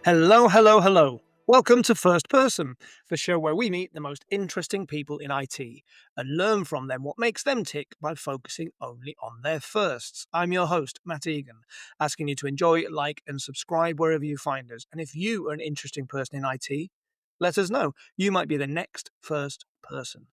Hello, hello, hello. Welcome to First Person, the show where we meet the most interesting people in IT and learn from them what makes them tick by focusing only on their firsts. I'm your host, Matt Egan, asking you to enjoy, like, and subscribe wherever you find us. And if you are an interesting person in IT, let us know. You might be the next first person.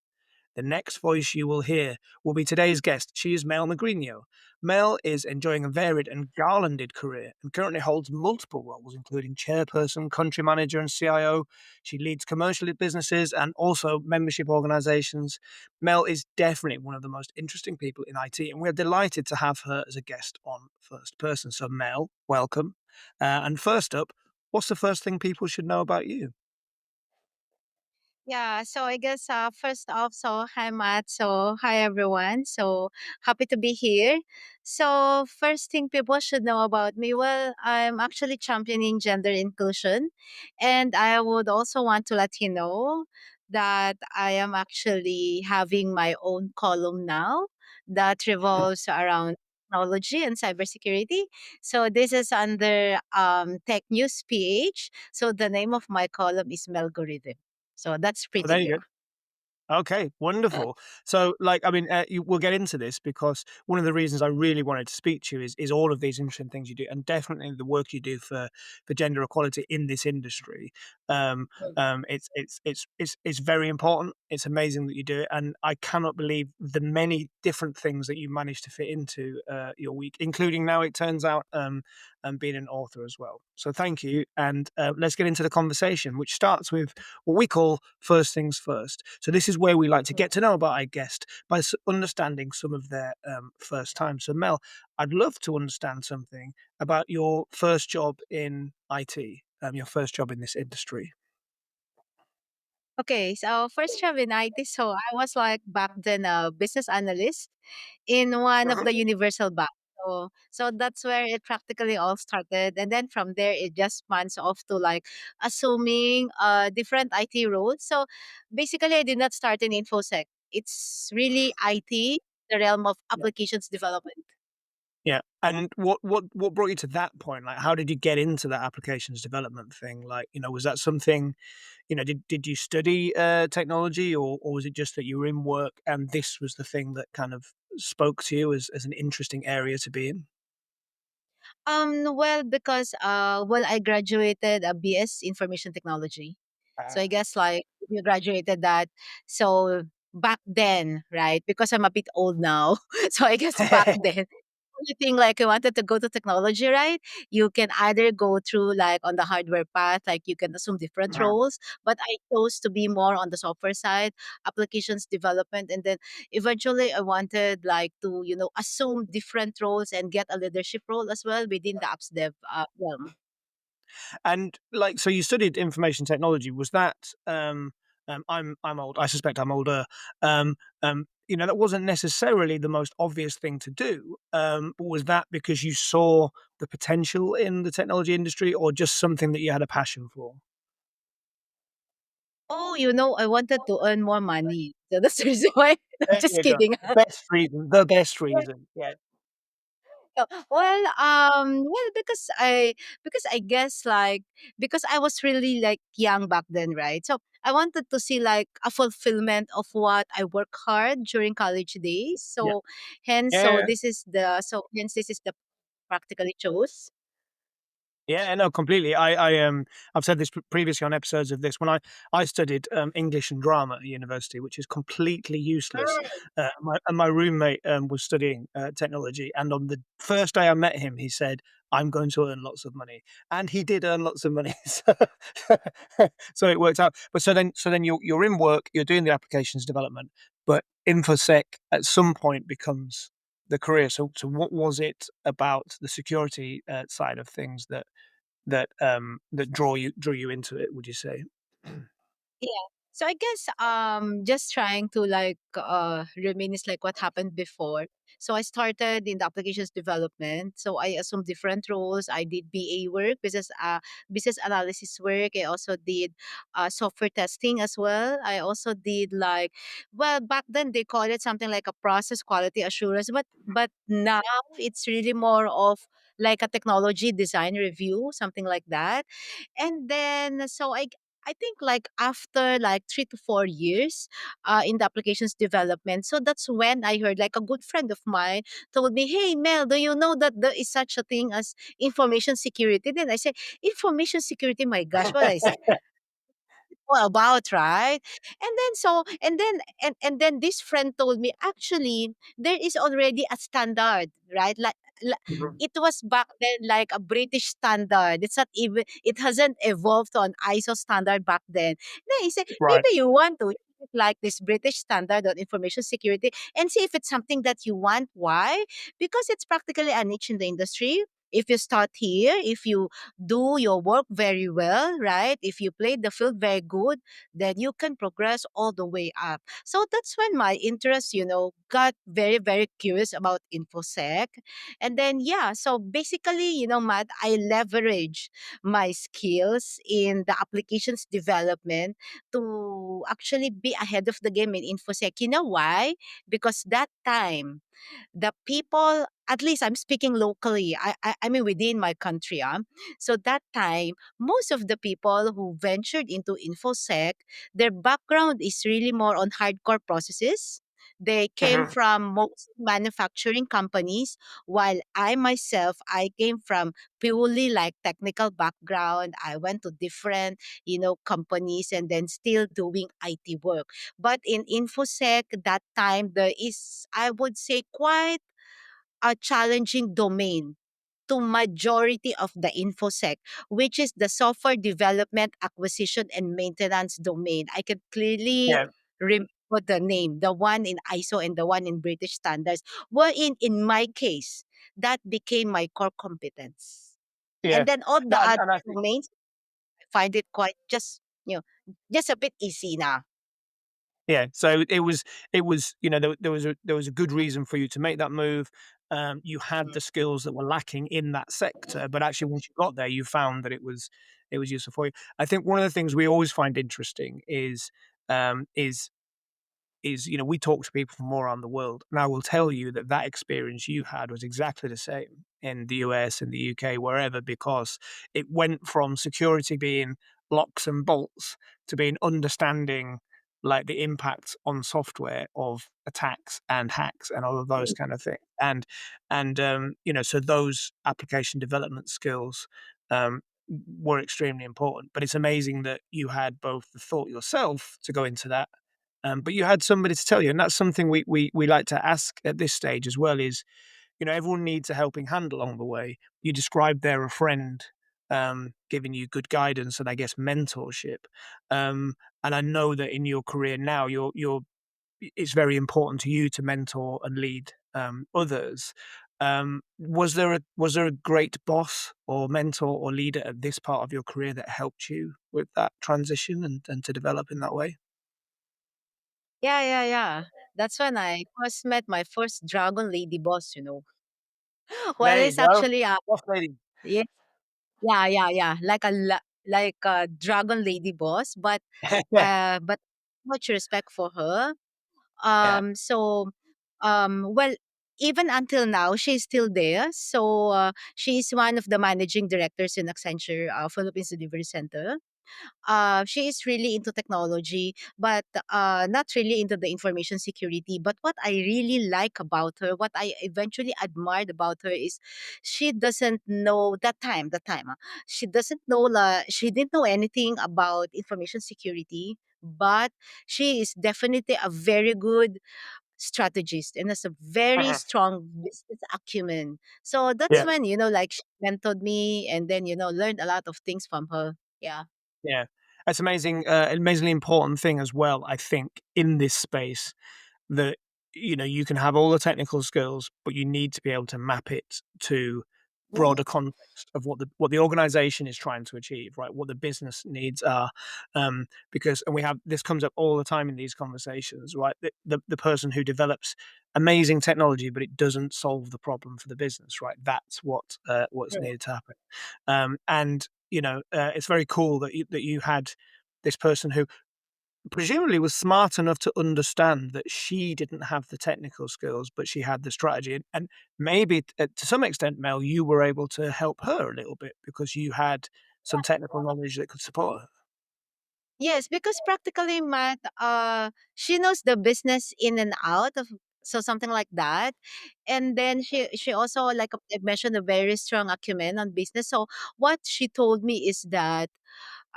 The next voice you will hear will be today's guest. She is Mel Magrinho. Mel is enjoying a varied and garlanded career and currently holds multiple roles, including chairperson, country manager, and CIO. She leads commercial businesses and also membership organizations. Mel is definitely one of the most interesting people in IT, and we're delighted to have her as a guest on First Person. So, Mel, welcome. And first up, what's the first thing people should know about you? Yeah, so I guess first off, so hi Matt, so hi everyone, so happy to be here. So first thing people should know about me, well, I'm actually championing gender inclusion, and I would also want to let you know that I am actually having my own column now that revolves around technology and cybersecurity. So this is under Tech News PH. So the name of my column is Melgorithm. So that's Oh, pretty there you new. go. Okay, wonderful. So, we'll get into this because one of the reasons I really wanted to speak to you is all of these interesting things you do, and definitely the work you do for gender equality in this industry. Um, it's very important. It's amazing that you do it, and I cannot believe the many different things that you managed to fit into your week, including now it turns out being an author as well. So, thank you, and let's get into the conversation, which starts with what we call first things first. So this is where we like to get to know about our guest by understanding some of their first time. So Mel, I'd love to understand something about your first job in IT, your first job in this industry. Okay, so first job in IT. So I was like back then a business analyst in one of Mhm. the universal banks. So that's where it practically all started. And then from there, it just spans off to like assuming different IT roles. So basically, I did not start in InfoSec. It's really IT, the realm of Yeah. applications development. Yeah. And what brought you to that point? Like, how did you get into that applications development thing? Like, was that something, did you study technology, or was it just that you were in work and this was the thing that kind of spoke to you as an interesting area to be in? Well, because I graduated a BS Information Technology. So I guess like you graduated that. So back then, right? Because I'm a bit old now. So I guess back then, only thing like I wanted to go to technology, right? You can either go through like on the hardware path, like you can assume different roles, but I chose to be more on the software side, applications development, and then eventually I wanted like to assume different roles and get a leadership role as well within the apps dev realm. And like, so you studied information technology. Was that? I'm old. I suspect I'm older. That wasn't necessarily the most obvious thing to do. But was that because you saw the potential in the technology industry, or just something that you had a passion for? Oh, I wanted to earn more money. So that's the reason why. There Just you go. kidding. The best reason. The best reason. Yeah. Because I guess like because I was really like young back then, right? So I wanted to see like a fulfillment of what I work hard during college days. Yeah. So hence, Yeah. so Yeah. this is the practically chose. Yeah, no, completely. I've said this previously on episodes of this. When I studied English and drama at university, which is completely useless. My roommate was studying technology, and on the first day I met him, he said, "I'm going to earn lots of money," and he did earn lots of money. So it worked out. But so then you're in work, you're doing the applications development, but infosec at some point becomes the career. So what was it about the security side of things that drew you into it? Would you say? Yeah. So I guess just trying to like reminisce like what happened before. So I started in the applications development. So I assumed different roles. I did BA work, business analysis work. I also did software testing as well. I also did like, well, back then they called it something like a process quality assurance, but now it's really more of like a technology design review, something like that. And then so I think like after like 3 to 4 years in the applications development. So that's when I heard like a good friend of mine told me, "Hey Mel, do you know that there is such a thing as information security?" Then I said, "Information security, my gosh, what I say all about, right?" And then this friend told me, actually, there is already a standard, right? Mhm. It was back then like a British standard. It's not even, it hasn't evolved to an ISO standard back then. Then he said, Right. maybe you want to like this British standard on information security and see if it's something that you want. Why? Because it's practically a niche in the industry. If you start here, if you do your work very well, right? If you play the field very good, then you can progress all the way up. So that's when my interest, got very, very curious about InfoSec. And then, yeah, so basically, Matt, I leverage my skills in the applications development to actually be ahead of the game in InfoSec. You know why? Because that time, the people, at least I'm speaking locally, I mean within my country, so that time most of the people who ventured into infosec, their background is really more on hardcore processes. They came Mhm. from most manufacturing companies, while I myself, I came from purely like technical background. I went to different, companies and then still doing IT work. But in infosec that time, there is, I would say, quite a challenging domain to majority of the infosec, which is the software development, acquisition, and maintenance domain. I can clearly Yeah. remember the name, the one in ISO and the one in British standards. In my case, that became my core competence. Yeah. And then all the No, other and I think domains, I find it quite just a bit easy now. yeah. So it was there was a good reason for you to make that move. You had the skills that were lacking in that sector, but actually once you got there, you found that it was useful for you. I think one of the things we always find interesting um, is we talk to people from all around the world, and I will tell you that that experience you had was exactly the same in the US, in the UK, wherever, because it went from security being locks and bolts to being understanding like the impact on software of attacks and hacks and all of those kind of things. And so those application development skills um, were extremely important. But it's amazing that you had both the thought yourself to go into that, but you had somebody to tell you, and that's something we like to ask at this stage as well. Is everyone needs a helping hand along the way. You described there a friend giving you good guidance and I guess mentorship. And I know that in your career now, it's very important to you to mentor and lead others. Was there a great boss or mentor or leader at this part of your career that helped you with that transition and to develop in that way? Yeah, yeah, yeah. That's when I first met my first dragon lady boss. Well, There you it's go. actually Boss lady. yeah, yeah, yeah, yeah, like a dragon lady boss, Yeah, but much respect for her. yeah. So, well, even until now, she's still there. So, she's one of the managing directors in Accenture Philippines Delivery Center. She is really into technology, but not really into the information security. But what I really like about her, what I eventually admired about her is she doesn't know she doesn't know she didn't know anything about information security. But she is definitely a very good strategist and has a very Mhm. strong business acumen. So that's Yeah, when, like she mentored me and then, learned a lot of things from her. Yeah. yeah. That's amazing, amazingly important thing as well, I think, in this space that, you can have all the technical skills, but you need to be able to map it to broader context of what the organization is trying to achieve, right? What the business needs are, because and we have this comes up all the time in these conversations, right? The person who develops amazing technology, but it doesn't solve the problem for the business, right? That's what's True. needed to happen, and it's very cool that you had this person who presumably was smart enough to understand that she didn't have the technical skills, but she had the strategy. And maybe to some extent, Mel, you were able to help her a little bit because you had some technical knowledge that could support her. Yes, because practically Matt, she knows the business in and out of, so something like that. And then she also, like I mentioned, a very strong acumen on business. So what she told me is that,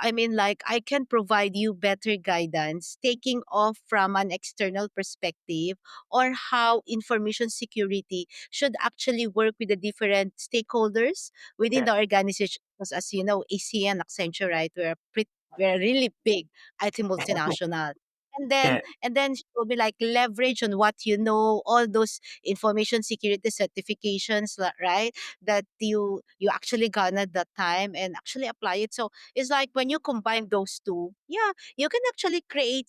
I mean, like, I can provide you better guidance, taking off from an external perspective, or how information security should actually work with the different stakeholders within Yeah, the organization. Because as you know, ACN, Accenture, right, we're a really big IT multinational. yeah, And then she will be like, leverage on what you know, all those information security certifications, right? That you actually garnered that time, and actually apply it. So it's like when you combine those two, yeah, you can actually create,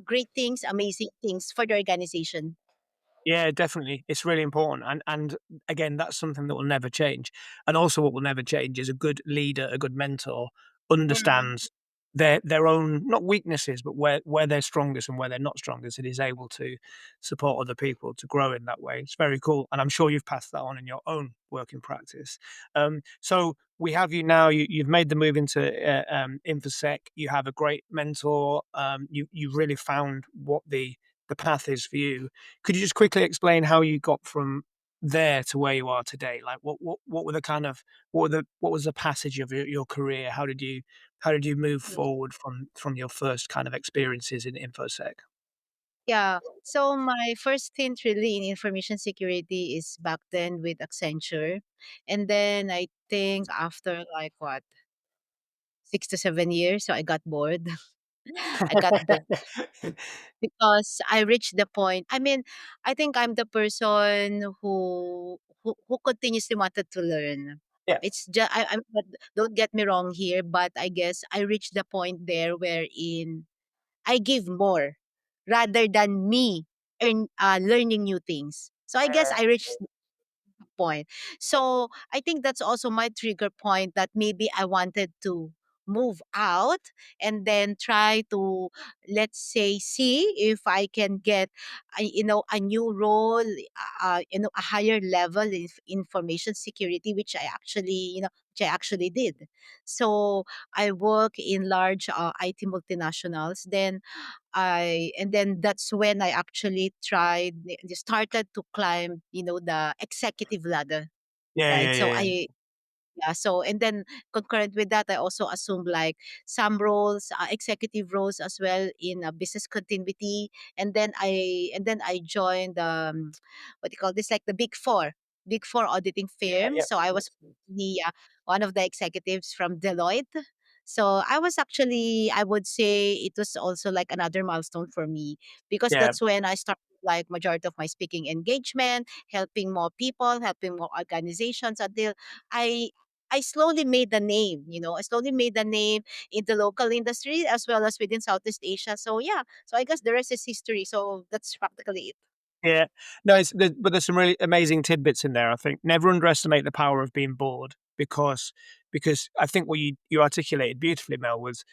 great things, amazing things for the organization. yeah, definitely. It's really important, and again, that's something that will never change. And also, what will never change is a good leader, a good mentor Mm. understands their own not weaknesses, but where they're strongest and where they're not strongest, and is able to support other people to grow in that way. It's very cool, and I'm sure you've passed that on in your own working practice. So we have you now. You've made the move into infosec. You have a great mentor. You've really found what the path is for you. Could you just quickly explain how you got from there to where you are today? Like what were the kind of what was the passage of your career? How did you move forward from your first kind of experiences in infosec? Yeah. So my first stint really in information security is back then with Accenture. And then I think after like what, 6 to 7 years, so I got bored. I got bored because I reached the point. I mean, I think I'm the person who continuously wanted to learn. Yeah. It's just I'm but don't get me wrong here, but I guess I reached the point there wherein I give more rather than me learning new things. So I guess I reached point. So I think that's also my trigger point, that maybe I wanted to move out and then try to, let's say, see if I can get a new role, a higher level in information security, which I actually did. So I work in large IT multinationals. Then that's when I actually started to climb, the executive ladder, Yeah, right? yeah, So yeah, yeah. yeah, so and then concurrent with that, I also assumed like some roles, executive roles as well in business continuity, and then I joined what do you call this, like the big four auditing Yeah, firm. yeah. So I was one of the executives from Deloitte. So I was actually, I would say it was also like another milestone for me, because Yeah. that's when I started like majority of my speaking engagement, helping more people, helping more organizations, until I I slowly made the name, I slowly made the name in the local industry as well as within Southeast Asia. So yeah, so I guess the rest is history. So that's practically it. Yeah. No, but there's some really amazing tidbits in there. I think never underestimate the power of being bored because I think what you articulated beautifully, Mel, was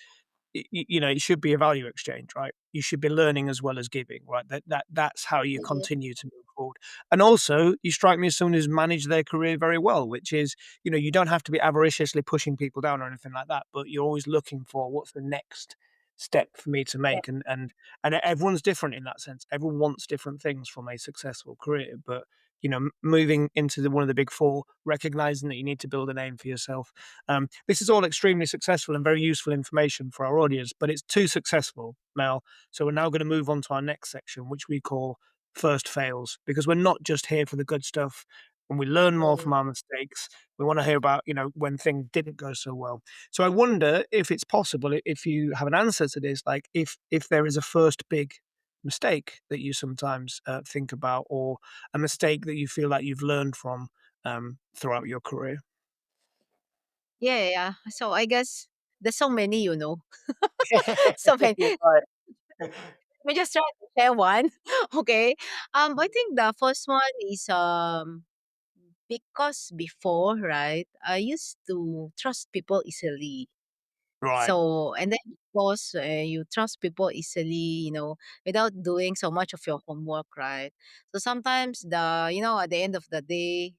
it should be a value exchange, right? You should be learning as well as giving, right? That's how you Mhm. continue to move forward. And also, you strike me as someone who's managed their career very well, which is, you don't have to be avariciously pushing people down or anything like that, but you're always looking for what's the next step for me to Yeah. make. And everyone's different in that sense. Everyone wants different things from a successful career, but moving into one of the big four, recognizing that you need to build a name for yourself. This is all extremely successful and very useful information for our audience, but it's too successful, Mel. So we're now going to move on to our next section, which we call first fails, because we're not just here for the good stuff. When we learn more Mm. from our mistakes, we want to hear about, when things didn't go so well. So I wonder if it's possible, if you have an answer to this, like if there is a first big mistake that you sometimes think about, or a mistake that you feel like you've learned from, throughout your career? Yeah, yeah, yeah. So I guess there's so many, so many. Yeah, right. We just try to share one. Okay. I think the first one is because before, right, I used to trust people easily. Right. So, and then of course, you trust people easily, without doing so much of your homework, right? So sometimes at the end of the day,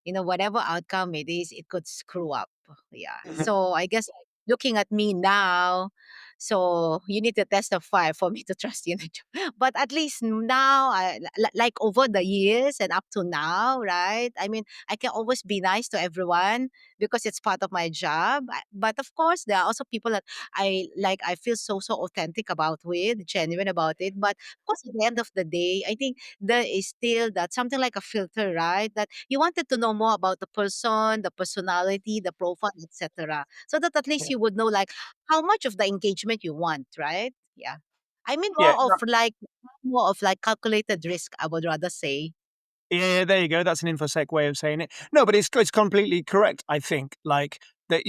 whatever outcome it is, it could screw up. Yeah. Mhm. So I guess like, looking at me now, so you need to testify for me to trust you. But at least now, like over the years and up to now, right? I mean, I can always be nice to everyone because it's part of my job. But of course, there are also people that I like. I feel so authentic about with, genuine about it. But of course, at the end of the day, I think there is still that something like a filter, right? That you wanted to know more about the person, the personality, the profile, etc. So that at least Yeah. you would know like how much of the engagement you want, right? Yeah. I mean Yeah. more of like calculated risk, I would rather say. Yeah, there you go. That's an infosec way of saying it. No, but it's completely correct. I think like that.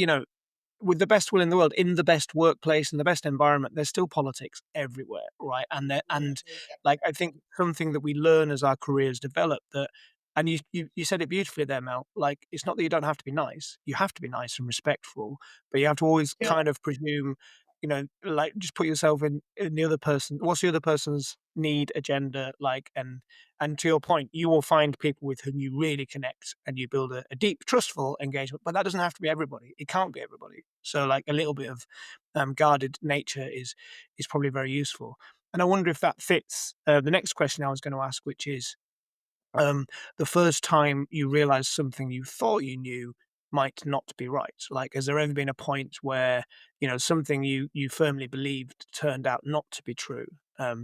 With the best will in the world, in the best workplace and the best environment, there's still politics everywhere, right? And like I think something that we learn as our careers develop that, and you said it beautifully there, Mel. Like it's not that you don't have to be nice; you have to be nice and respectful, but you have to always kind of presume, like just put yourself in the other person. What's the other person's need, agenda, like, and to your point, you will find people with whom you really connect and you build a deep, trustful engagement. But that doesn't have to be everybody. It can't be everybody. So, like a little bit of guarded nature is probably very useful. And I wonder if that fits the next question I was going to ask, which is um, the first time you realized something you thought you knew might not be right. Like, has there ever been a point where something you firmly believed turned out not to be true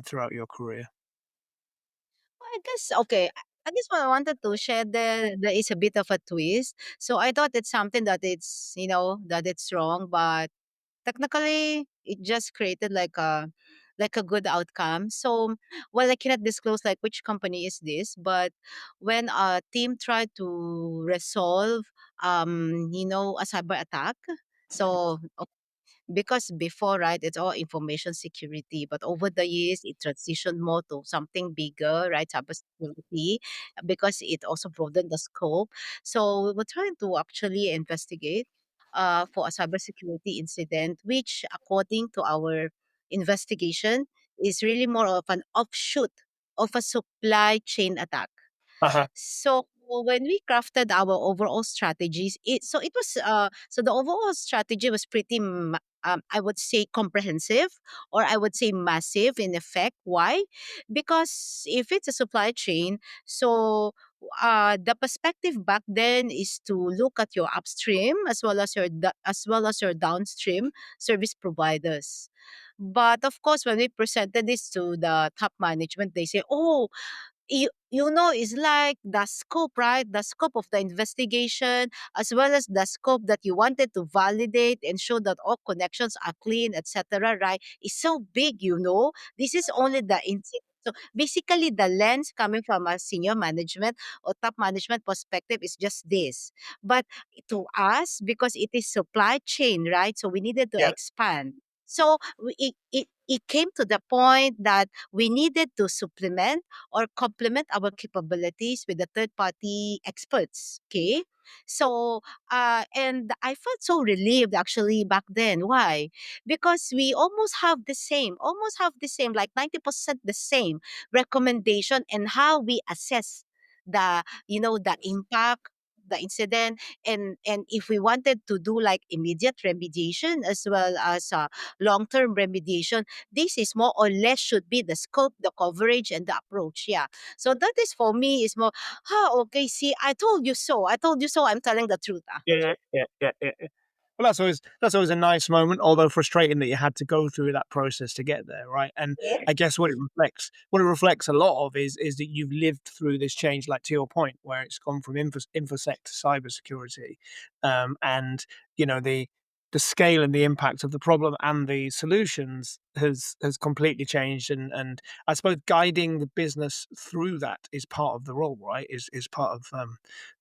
throughout your career? Well, I guess okay. I guess what I wanted to share there is a bit of a twist. So I thought it's something that it's wrong, but technically, it just created like a good outcome. So, well, I cannot disclose like which company is this, but when a team tried to resolve, a cyber attack, so because before, right, it's all information security, but over the years, it transitioned more to something bigger, right, cybersecurity, because it also broadened the scope. So we were trying to actually investigate for a cybersecurity incident, which, according to our investigation, is really more of an offshoot of a supply chain attack. Uh-huh. So when we crafted our overall strategies, so the overall strategy was pretty I would say comprehensive, or I would say massive in effect. Why? Because if it's a supply chain, so the perspective back then is to look at your upstream as well as your downstream service providers. But of course, when we presented this to the top management, they say, "Oh, it's like the scope, right? The scope of the investigation, as well as the scope that you wanted to validate and show that all connections are clean, etc., right? Is so big. This is only the incident. So basically, the lens coming from a senior management or top management perspective is just this. But to us, because it is supply chain, right? So we needed to Yeah. expand. So it came to the point that we needed to supplement or complement our capabilities with the third party experts. Okay. So, and I felt so relieved actually back then. Why? Because we almost have the same, like 90% the same recommendation and how we assess the impact, the incident, and if we wanted to do like immediate remediation as well as long-term remediation, this is more or less should be the scope, the coverage, and the approach. Yeah. So that is for me is more, okay, see, I told you so. I told you so. I'm telling the truth. Yeah. Well, that's always a nice moment, although frustrating that you had to go through that process to get there, right? And I guess what it reflects a lot of is that you've lived through this change, like to your point, where it's gone from infosec to cybersecurity, and the the scale and the impact of the problem and the solutions has completely changed, and I suppose guiding the business through that is part of the role, right? Is part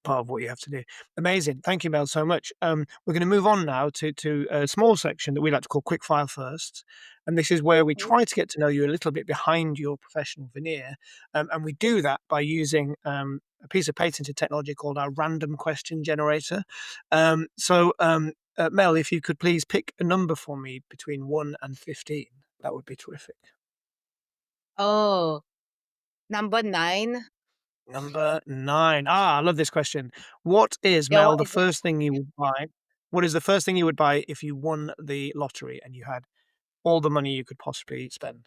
of what you have to do. Amazing. Thank you, Mel, so much. We're going to move on now to a small section that we like to call quick fire first. And this is where we Okay. try to get to know you a little bit behind your professional veneer. And we do that by using a piece of patented technology called our random question generator. Mel, if you could please pick a number for me between 1 and 15, that would be terrific. Oh, number 9. Number 9. Ah, I love this question. What is, Yeah, Mel, what the is it? first thing you would buy? What is the first thing you would buy if you won the lottery and you had all the money you could possibly spend?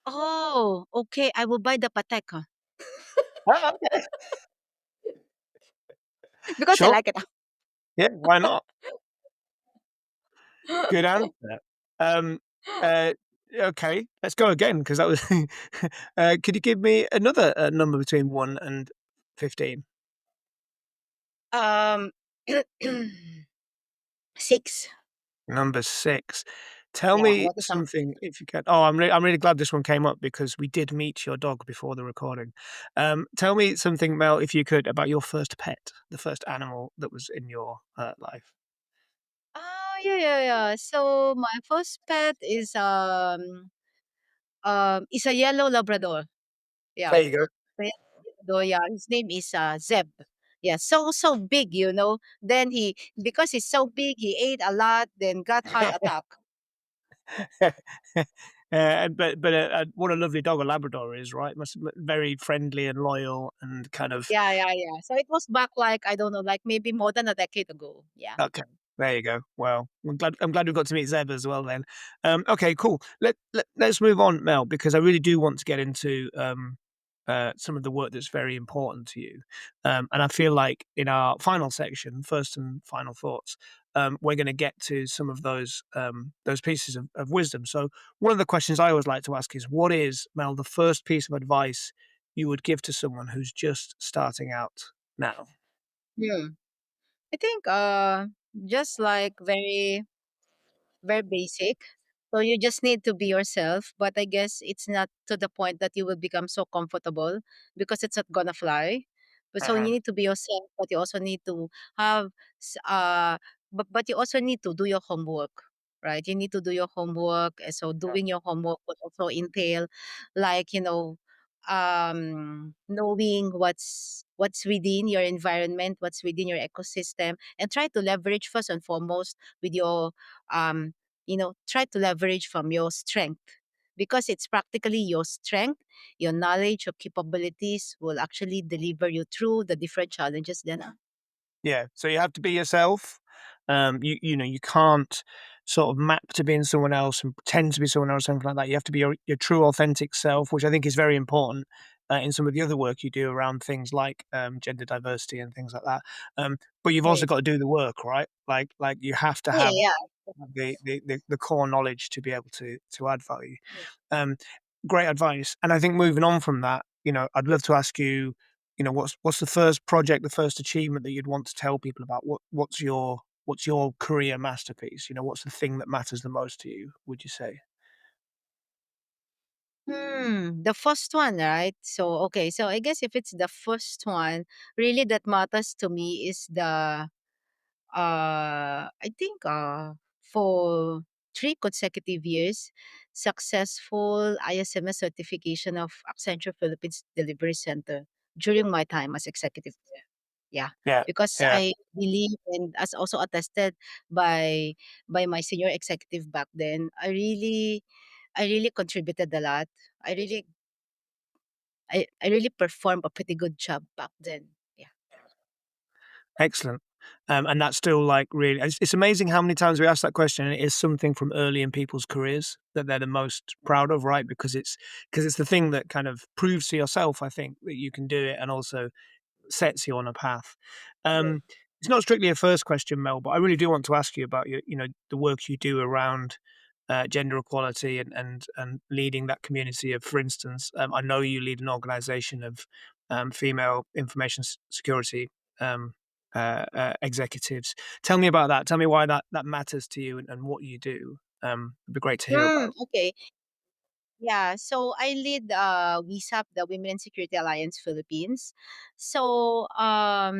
Oh, okay. I will buy the Patek, Ah, okay. because I Sure. like it. Yeah, why not? Good answer. Um, uh, okay, let's go again because that was. Could you give me another number between 1 and 15? Um, 6. Number 6. Tell Yeah, me what is number 6? something if you can. Oh, I'm really glad this one came up because we did meet your dog before the recording. Tell me something, Mel, if you could, about your first pet, the first animal that was in your life. Oh, yeah, yeah, yeah. So my first pet is a yellow Labrador. There Yeah. you go. The yellow Labrador, yeah. His name is Zeb. Yeah, so big, you know. Then he because he's so big, he ate a lot, then got heart attack. But what a lovely dog a Labrador is, right? Must be very friendly and loyal and kind of. Yeah, yeah, yeah. So it was back like I don't know, like maybe more than a decade ago. Yeah. Okay, there you go. Well, I'm glad we got to meet Zeb as well then. Okay, cool. Let's move on, Mel, because I really do want to get into some of the work that's very important to you. And I feel like in our final section, first and final thoughts, we're going to get to some of those pieces of wisdom. So one of the questions I always like to ask is, what is, Mel, the first piece of advice you would give to someone who's just starting out now? Hmm. I think just like very basic. So you just need to be yourself, but I guess it's not to the point that you will become so comfortable because it's not gonna fly. But so you Uh-huh. need to be yourself, but you also need to have s- uh but you also need to do your homework, right? You need to do your homework. And so doing your homework would also entail like, knowing what's within your environment, what's within your ecosystem, and try to leverage first and foremost with your um try to leverage from your strength because it's practically your strength, your knowledge, your capabilities will actually deliver you through the different challenges then. Yeah, so you have to be yourself. You can't sort of map to being someone else and pretend to be someone else, something like that. You have to be your true, authentic self, which I think is very important in some of the other work you do around things like gender diversity and things like that. But you've also Right. got to do the work, right? Like you have to Yeah, have yeah. the core knowledge to be able to add value. Yeah. Um, Great advice. And I think moving on from that, I'd love to ask you, what's the first project, the first achievement that you'd want to tell people about? What's your career masterpiece? What's the thing that matters the most to you, would you say? The first one, right? So okay, so I guess if it's the first one, really that matters to me is the I think for 3 consecutive years, successful ISMS certification of Accenture Philippines Delivery Center during my time as executive there. Yeah, Yeah, because yeah. I believe, and as also attested by my senior executive back then, I really contributed a lot. I really I really performed a pretty good job back then. Yeah. Excellent. And that's still like really, it's amazing how many times we ask that question, and it is something from early in people's careers that they're the most proud of, right? Because it's the thing that kind of proves to yourself, I think, that you can do it, and also sets you on a path. Yes. Um, it's not strictly a first question, Mel, but I really do want to ask you about the work you do around gender equality and leading that community of, for instance, I know you lead an organisation of female information security um, executives. Tell me about that. Tell me why that matters to you and what you do. It'd be great to hear about. Okay. Yeah, so I lead WISAP, the Women in Security Alliance Philippines. So our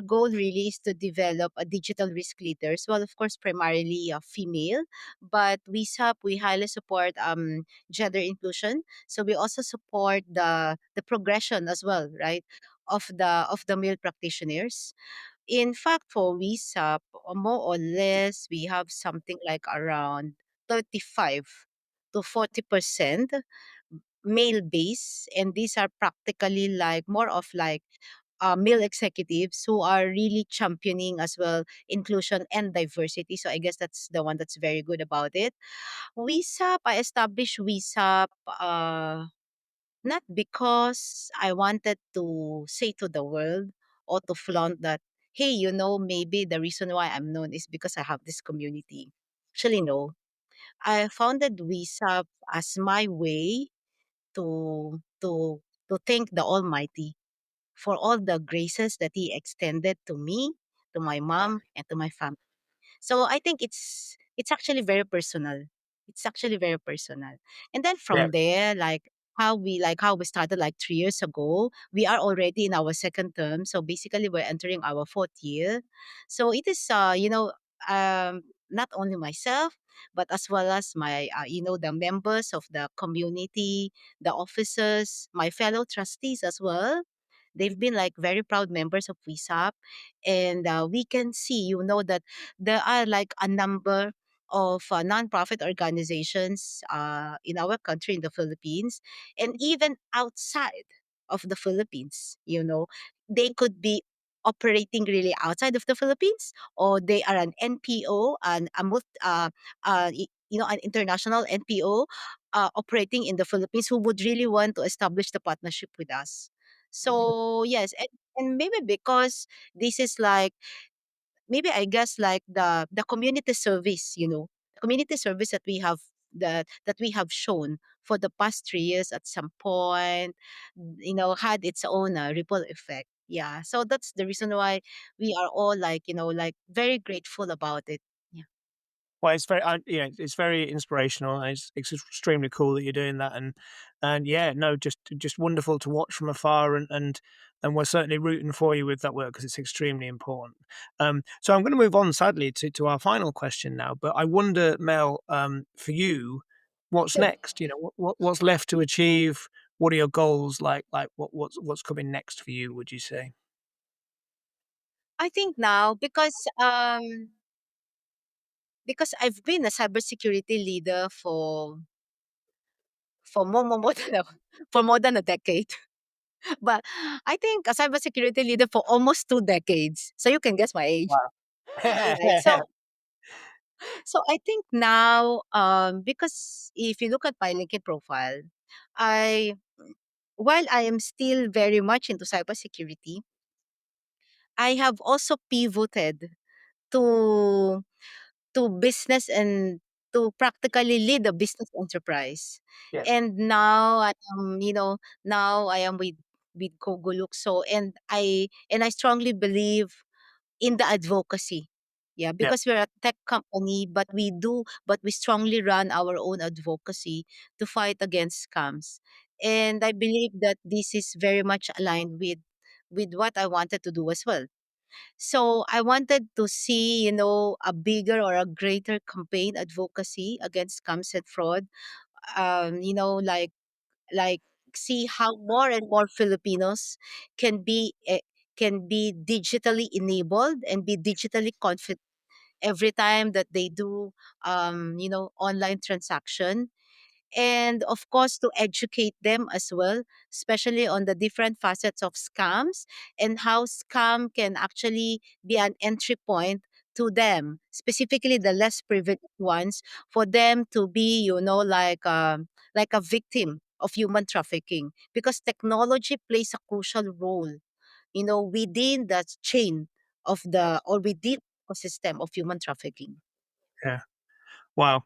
goal really is to develop a digital risk leaders. Well, of course, primarily female, but WISAP we highly support gender inclusion. So we also support the progression as well, right, of the male practitioners. In fact, for WISAP, more or less, we have something like around 35 to 40% male base. And these are practically like more of like male executives who are really championing as well inclusion and diversity. So I guess that's the one that's very good about it. WISAP, I established WISAP not because I wanted to say to the world or to flaunt that, hey, maybe the reason why I'm known is because I have this community. Actually, no. I founded WISAP as my way to to to thank the Almighty for all the graces that He extended to me, to my mom, and to my family. So I think it's actually very personal. It's actually very personal. And then Yeah, from there, like how we started like 3 years ago, we are already in our second term. So basically we're entering our fourth year. So it is not only myself, but as well as my the members of the community, the officers, my fellow trustees as well. They've been like very proud members of WISAP. And we can see, that there are like a number of nonprofit organizations in our country, in the Philippines, and even outside of the Philippines. They could be operating really outside of the Philippines, or they are an NPO, an international NPO operating in the Philippines who would really want to establish the partnership with us. So yes, and maybe because this is like, maybe I guess like the community service, the community service that we have shown for the past 3 years at some point, had its own ripple effect. Yeah, so that's the reason why we are all like, like very grateful about it. Yeah. well, it's very, it's very inspirational, and it's extremely cool that you're doing that, and yeah, no, just wonderful to watch from afar, and we're certainly rooting for you with that work because it's extremely important. So I'm going to move on, sadly, to our final question now, but I wonder, Mel, for you, what's next? What's left to achieve? What are your goals? Like what's coming next for you? Would you say? I think now because I've been a cybersecurity leader for more than for more than a decade. But I think a cybersecurity leader for almost 2 decades. So you can guess my age, Wow. right? So I think now, because if you look at my LinkedIn profile, I while I am still very much into cybersecurity, I have also pivoted to business and to practically lead a business enterprise. Yeah, And now I am with Koguluk. So and I strongly believe in the advocacy. Yeah, yeah, because we're a tech company, but we strongly run our own advocacy to fight against scams. And I believe that this is very much aligned with what I wanted to do as well. So I wanted to see, a bigger or a greater campaign advocacy against scams and fraud. Like see how more and more Filipinos can be eh, can be digitally enabled and be digitally confident every time that they do online transaction, and of course to educate them as well, especially on the different facets of scams and how scam can actually be an entry point to them, specifically the less privileged ones, for them to be, like a victim of human trafficking, because technology plays a crucial role, within the chain of the or within ecosystem of human trafficking. yeah. Wow.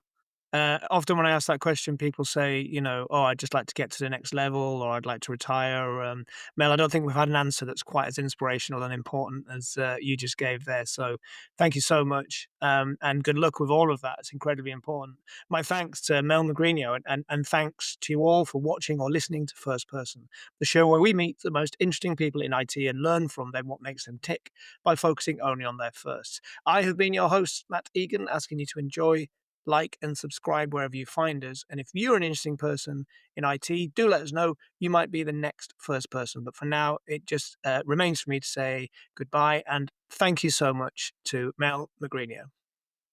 Often when I ask that question, people say, "Oh, I'd just like to get to the next level," or "I'd like to retire." Mel, I don't think we've had an answer that's quite as inspirational and important as you just gave there. So, thank you so much, and good luck with all of that. It's incredibly important. My thanks to Mel Magrino, and thanks to you all for watching or listening to First Person, the show where we meet the most interesting people in IT and learn from them what makes them tick by focusing only on their firsts. I have been your host, Matt Egan, asking you to enjoy, like, and subscribe wherever you find us. And if you're an interesting person in IT, do let us know. You might be the next first person. But for now, it just remains for me to say goodbye and thank you so much to Mel Magrino.